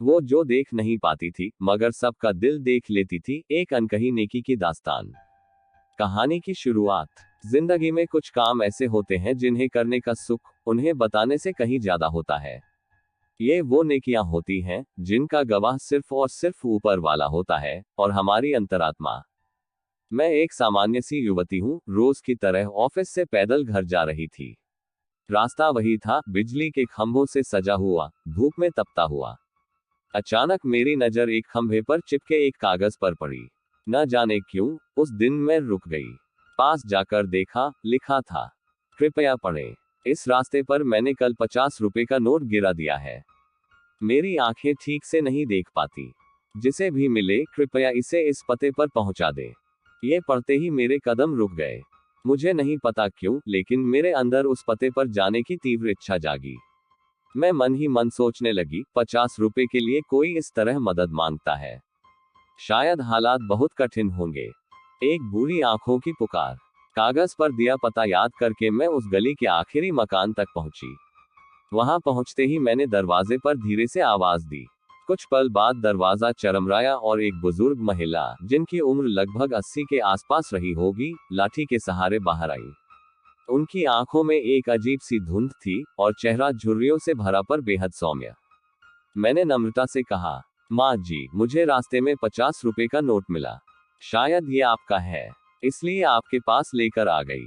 वो जो देख नहीं पाती थी मगर सबका दिल देख लेती थी, एक अनकही नेकी की दास्तान। कहानी की शुरुआत। जिंदगी में कुछ काम ऐसे होते हैं जिन्हें करने का सुख उन्हें बताने से कहीं ज्यादा होता है। ये वो नेकियां होती हैं जिनका गवाह सिर्फ और सिर्फ ऊपर वाला होता है और हमारी अंतरात्मा। मैं एक सामान्य सी युवती हूँ, रोज की तरह ऑफिस से पैदल घर जा रही थी। रास्ता वही था, बिजली के खंभों से सजा हुआ, धूप में तपता हुआ। अचानक मेरी नजर एक खंभे पर चिपके एक कागज पर पड़ी। न जाने क्यों उस दिन मैं रुक गई। पास जाकर देखा, लिखा था, कृपया पढ़ें। इस रास्ते पर मैंने कल 50 रुपए का नोट गिरा दिया है। मेरी आंखें ठीक से नहीं देख पाती। जिसे भी मिले कृपया इसे इस पते पर पहुंचा दे। ये पढ़ते ही मेरे कदम रुक गए। मुझे नहीं पता क्यों, लेकिन मेरे अंदर उस पते पर जाने की तीव्र इच्छा जागी। मैं मन ही मन सोचने लगी, 50 रुपए के लिए कोई इस तरह मदद मांगता है, शायद हालात बहुत कठिन होंगे। एक बूढ़ी आंखों की पुकार। कागज पर दिया पता याद करके मैं उस गली के आखिरी मकान तक पहुंची। वहां पहुंचते ही मैंने दरवाजे पर धीरे से आवाज दी। कुछ पल बाद दरवाजा चरमराया और एक बुजुर्ग महिला, जिनकी उम्र लगभग 80 के आसपास रही होगी, लाठी के सहारे बाहर आई। उनकी आंखों में एक अजीब सी धुंध थी और चेहरा झुर्रियों से भरा पर बेहद सौम्य। मैंने नम्रता से कहा, माँ जी, मुझे रास्ते में 50 रुपए का नोट मिला। शायद ये आपका है, इसलिए आपके पास लेकर आ गई।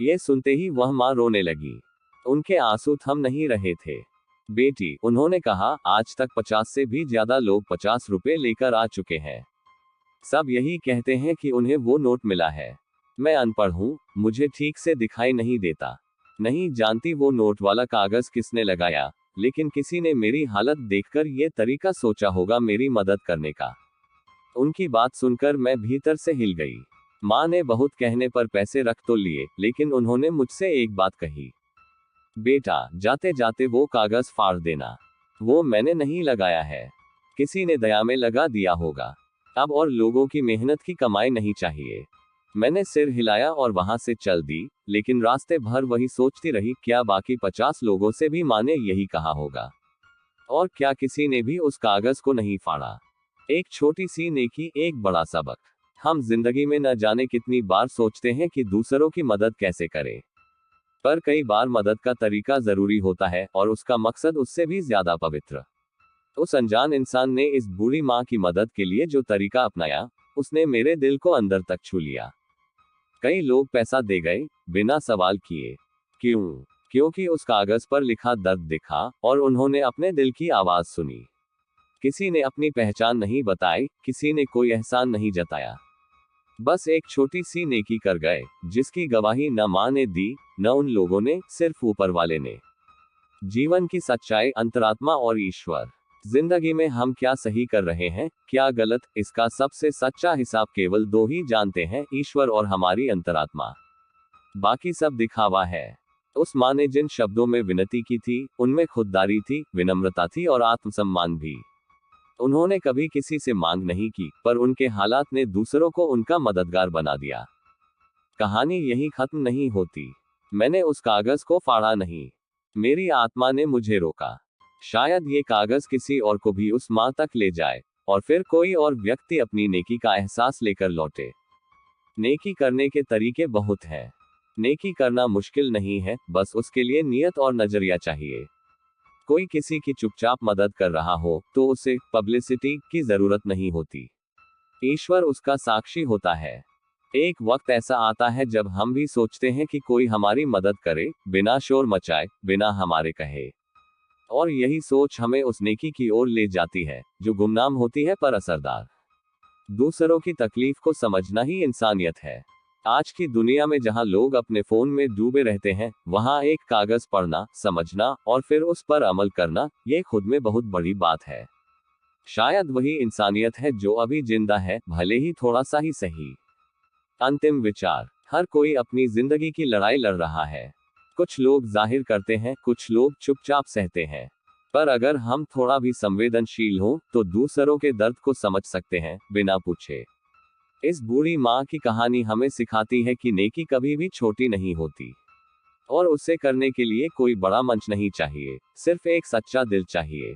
ये सुनते ही वह माँ रोने लगी। उनके आंसू थम नहीं रहे थे। बेटी, उन्होंने कहा, आज तक 50 से भी ज्यादा लोग 50 रुपए लेकर आ चुके हैं। सब यही कहते हैं कि उन्हें वो नोट मिला है। मैं अनपढ़ हूँ, मुझे ठीक से दिखाई नहीं देता। नहीं जानती वो नोट वाला कागज किसने लगाया, लेकिन किसी ने मेरी हालत देखकर ये तरीका सोचा होगा मेरी मदद करने का। उनकी बात सुनकर मैं भीतर से हिल गई। माँ ने बहुत कहने पर पैसे रख तो लिए, लेकिन उन्होंने मुझसे एक बात कही, बेटा, जाते जाते वो कागज फाड़ देना। वो मैंने नहीं लगाया है, किसी ने दया में लगा दिया होगा। अब और लोगों की मेहनत की कमाई नहीं चाहिए। मैंने सिर हिलाया और वहां से चल दी, लेकिन रास्ते भर वही सोचती रही, क्या बाकी 50 लोगों से भी माँ ने यही कहा होगा? और क्या किसी ने भी उस कागज को नहीं फाड़ा? एक छोटी सी नेकी, एक बड़ा सबक। हम जिंदगी में न जाने कितनी बार सोचते हैं कि दूसरों की मदद कैसे करें, पर कई बार मदद का तरीका जरूरी होता है और उसका मकसद उससे भी ज्यादा पवित्र। उस अनजान इंसान ने इस बूढ़ी माँ की मदद के लिए जो तरीका अपनाया, उसने मेरे दिल को अंदर तक छू लिया। कई लोग पैसा दे गए, बिना सवाल किए। क्यों? क्योंकि उस कागज पर लिखा दर्द दिखा और उन्होंने अपने दिल की आवाज सुनी। किसी ने अपनी पहचान नहीं बताई, किसी ने कोई एहसान नहीं जताया। बस एक छोटी सी नेकी कर गए, जिसकी गवाही न माँ ने दी, न उन लोगों ने, सिर्फ ऊपर वाले ने। जीवन की सच्चाई, अंतरात्मा और ईश्वर। जिंदगी में हम क्या सही कर रहे हैं, क्या गलत, इसका सबसे सच्चा हिसाब केवल दो ही जानते हैं, ईश्वर और हमारी अंतरात्मा। बाकी सब दिखावा है। उस माँ ने जिन शब्दों में विनती की थी, उनमें खुददारी थी, विनम्रता थी और आत्मसम्मान भी। उन्होंने कभी किसी से मांग नहीं की, पर उनके हालात ने दूसरों को उनका मददगार बना दिया। कहानी यही खत्म नहीं होती। मैंने उस कागज को फाड़ा नहीं, मेरी आत्मा ने मुझे रोका। शायद ये कागज किसी और को भी उस माँ तक ले जाए, और फिर कोई और व्यक्ति अपनी नेकी का एहसास लेकर लौटे। नेकी करने के तरीके बहुत हैं। नेकी करना मुश्किल नहीं है, बस उसके लिए नियत और नजरिया चाहिए। कोई किसी की चुपचाप मदद कर रहा हो, तो उसे पब्लिसिटी की जरूरत नहीं होती। ईश्वर उसका साक्षी होता है। एक वक्त ऐसा आता है जब हम भी सोचते हैं कि कोई हमारी मदद करे, बिना शोर मचाए, बिना हमारे कहे। और यही सोच हमें उस नेकी की ओर ले जाती है, जो गुमनाम होती है पर असरदार। दूसरों की तकलीफ को समझना ही इंसानियत है। आज की दुनिया में जहां लोग अपने फोन में डूबे रहते हैं, वहां एक कागज पढ़ना, समझना और फिर उस पर अमल करना, ये खुद में बहुत बड़ी बात है। शायद वही इंसानियत है जो अभी जिंदा है, भले ही थोड़ा सा ही सही। अंतिम विचार। हर कोई अपनी जिंदगी की लड़ाई लड़ रहा है। कुछ लोग जाहिर करते हैं, कुछ लोग चुपचाप सहते हैं। पर अगर हम थोड़ा भी संवेदनशील हों, तो दूसरों के दर्द को समझ सकते हैं, बिना पूछे। इस बूढ़ी माँ की कहानी हमें सिखाती है कि नेकी कभी भी छोटी नहीं होती, और उसे करने के लिए कोई बड़ा मंच नहीं चाहिए, सिर्फ एक सच्चा दिल चाहिए।